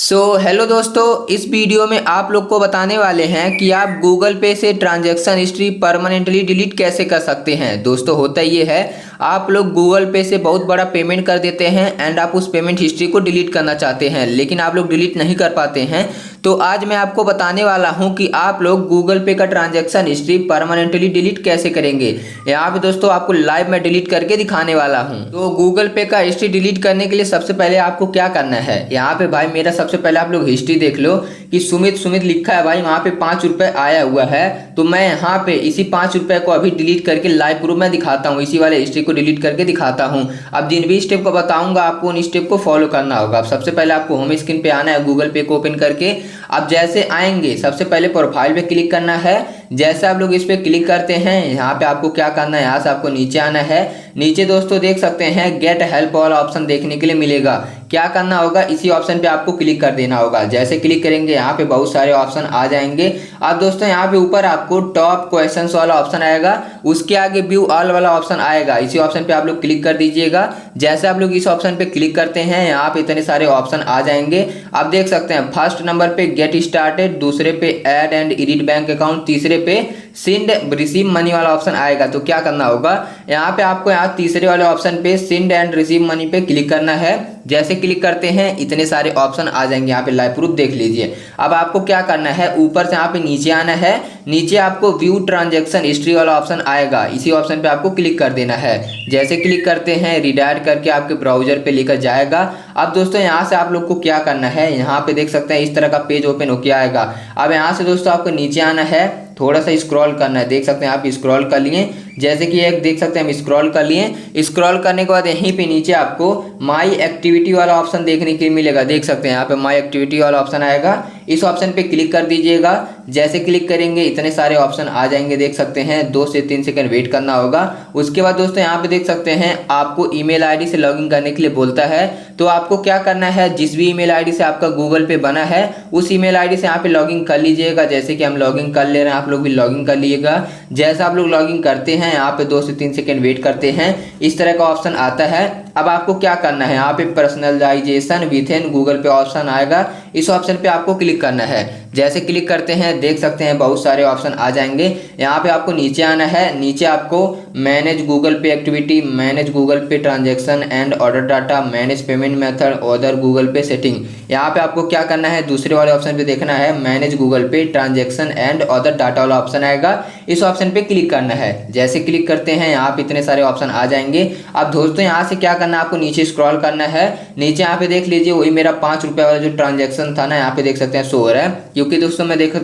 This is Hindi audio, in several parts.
हेलो दोस्तों, इस वीडियो में आप लोग को बताने वाले हैं कि आप गूगल पे से ट्रांजैक्शन हिस्ट्री परमानेंटली डिलीट कैसे कर सकते हैं। दोस्तों होता ये है, आप लोग गूगल पे से बहुत बड़ा पेमेंट कर देते हैं एंड आप उस पेमेंट हिस्ट्री को डिलीट करना चाहते हैं, लेकिन आप लोग डिलीट नहीं कर पाते हैं। तो आज मैं आपको बताने वाला हूं कि आप लोग गूगल पे का ट्रांजैक्शन हिस्ट्री परमानेंटली डिलीट कैसे करेंगे। यहाँ पे दोस्तों आपको लाइव में डिलीट करके दिखाने वाला हूं। तो गूगल पे का हिस्ट्री डिलीट करने के लिए सबसे पहले आपको क्या करना है, यहाँ पे भाई मेरा सबसे पहले आप लोग हिस्ट्री देख लो कि सुमित सुमित लिखा है भाई, वहां पे 5 रुपए आया हुआ है। तो मैं यहाँ पे इसी 5 रुपए को अभी डिलीट करके लाइव प्रूफ में दिखाता हूँ, इसी वाले हिस्ट्री को डिलीट करके दिखाता हूँ। अब जिन भी स्टेप को बताऊंगा आपको उन स्टेप को फॉलो करना होगा। अब सबसे पहले आपको होम स्क्रीन पे आना है, गूगल पे को ओपन करके अब जैसे आएंगे सबसे पहले प्रोफाइल पे क्लिक करना है। जैसे आप लोग इस पे क्लिक करते हैं, यहाँ पे आपको क्या करना है, यहाँ से आपको नीचे आना है। नीचे दोस्तों देख सकते हैं गेट हेल्प वाला ऑप्शन देखने के लिए मिलेगा। क्या करना होगा, इसी ऑप्शन पे आपको क्लिक कर देना होगा। जैसे क्लिक करेंगे यहाँ पे बहुत सारे ऑप्शन आ जाएंगे। अब दोस्तों यहाँ पे ऊपर आपको टॉप क्वेश्चंस वाला ऑप्शन आएगा, उसके आगे व्यू ऑल वाला ऑप्शन आएगा। इसी ऑप्शन पे आप लोग क्लिक कर दीजिएगा। जैसे आप लोग इस ऑप्शन पे क्लिक करते हैं, यहाँ पे इतने सारे ऑप्शन आ जाएंगे। आप देख सकते हैं फर्स्ट नंबर पे गेट स्टार्टेड, दूसरे पे add and edit bank account, तीसरे पे सेंड रिसीव मनी वाला ऑप्शन आएगा। तो क्या करना होगा, यहाँ पे आपको यहाँ तीसरे वाले ऑप्शन पे सेंड एंड रिसीव मनी पे क्लिक करना है। जैसे क्लिक करते हैं इतने सारे ऑप्शन आ जाएंगे, यहाँ पे लाइव प्रूफ देख लीजिए। अब आपको क्या करना है, ऊपर से यहाँ पे नीचे आना है। नीचे आपको व्यू ट्रांजैक्शन हिस्ट्री वाला ऑप्शन आएगा, इसी ऑप्शन पे आपको क्लिक कर देना है। जैसे क्लिक करते हैं रिडायरेक्ट करके आपके ब्राउजर पे लेकर जाएगा। अब दोस्तों यहाँ से आप लोग को क्या करना है, यहाँ पे देख सकते हैं इस तरह का पेज ओपन होके आएगा। अब यहाँ से दोस्तों आपको नीचे आना है, थोड़ा सा स्क्रॉल करना है। देख सकते हैं आप स्क्रॉल कर लिए, जैसे कि एक देख सकते हैं हम स्क्रॉल कर लिए। स्क्रॉल करने के बाद यहीं पे नीचे आपको माई एक्टिविटी वाला ऑप्शन देखने के लिए मिलेगा। देख सकते हैं यहाँ पे माई एक्टिविटी वाला ऑप्शन आएगा, इस ऑप्शन पे क्लिक कर दीजिएगा। जैसे क्लिक करेंगे इतने सारे ऑप्शन आ जाएंगे, देख सकते हैं 2 से 3 सेकंड वेट करना होगा। उसके बाद दोस्तों यहाँ पे देख सकते हैं आपको ईमेल आईडी से लॉगिन करने के लिए बोलता है। तो आपको क्या करना है, जिस भी ईमेल आईडी से आपका गूगल पे बना है उस ईमेल आईडी से यहाँ पे लॉगिन कर लीजिएगा। जैसे कि हम लॉगिन कर ले रहे हैं, आप लोग भी लॉगिन कर लीजिएगा। जैसा आप लोग लॉगिन करते हैं, यहाँ पे 2 से 3 सेकंड वेट करते हैं, इस तरह का ऑप्शन आता है। अब आपको क्या करना है, यहाँ पे पर्सनलाइजेशन विथ इन गूगल पे ऑप्शन आएगा, इस ऑप्शन पे आपको क्लिक करना है। जैसे क्लिक करते हैं देख सकते हैं बहुत सारे ऑप्शन आ जाएंगे। यहाँ पे आपको नीचे आना है, नीचे आपको मैनेज गूगल पे एक्टिविटी, मैनेज गूगल पे transaction and order data, manage payment method, other Google पे सेटिंग। यहाँ पे आपको क्या करना है, दूसरे वाले ऑप्शन पे देखना है मैनेज गूगल पे ट्रांजैक्शन एंड अदर डाटा वाला ऑप्शन आएगा, इस ऑप्शन पे क्लिक करना है। जैसे क्लिक करते हैं यहाँ पे इतने सारे ऑप्शन आ जाएंगे। अब दोस्तों यहाँ से क्या करना है, आपको नीचे स्क्रॉल करना है। नीचे यहाँ पे देख लीजिए वही मेरा 5 रुपए वाला जो ट्रांजैक्शन था ना, यहाँ पे देख सकते हैं शो हो रहा है। क्योंकि दोस्तों मैं देख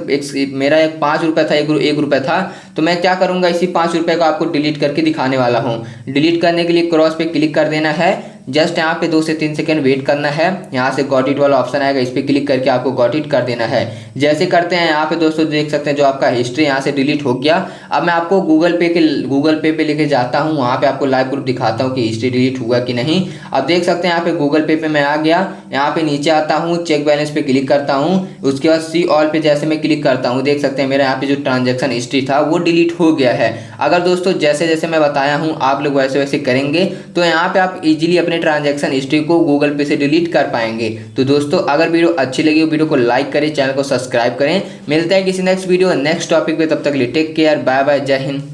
मेरा एक 5 रुपए था, 1 रुपए था। तो मैं क्या करूंगा, इसी 5 रुपए को आपको डिलीट करके दिखाने वाला हूँ। डिलीट करने के लिए क्रॉस पे क्लिक कर देना है। जस्ट यहाँ पे 2 से 3 सेकंड वेट करना है। यहाँ से गॉट इट वाला ऑप्शन आएगा, इस पर क्लिक करके आपको गॉट इट कर देना है। जैसे करते हैं यहाँ पे दोस्तों देख सकते हैं जो आपका हिस्ट्री यहाँ से डिलीट हो गया। अब मैं आपको गूगल पे पे लेके जाता हूँ, वहाँ पे आपको लाइव प्रूफ दिखाता हूँ कि हिस्ट्री डिलीट हुआ कि नहीं। अब देख सकते हैं यहाँ पे गूगल पे मैं आ गया। यहाँ पे नीचे आता हूँ, चेक बैलेंस पे क्लिक करता हूँ। उसके बाद सी ऑल पे जैसे मैं क्लिक करता हूँ, देख सकते हैं मेरा यहाँ पे जो ट्रांजेक्शन हिस्ट्री था वो डिलीट हो गया है। अगर दोस्तों जैसे जैसे मैं बताया हूँ आप लोग वैसे वैसे करेंगे तो यहाँ पे आप इजीली अपने ट्रांजेक्शन हिस्ट्री को गूगल पे से डिलीट कर पाएंगे। तो दोस्तों अगर वीडियो अच्छी लगी हो वीडियो को लाइक करें, चैनल को सब्सक्राइब करें। मिलते हैं किसी नेक्स्ट वीडियो नेक्स्ट टॉपिक पे, तब तक के लिए टेक केयर, बाय बाय, जय हिंद।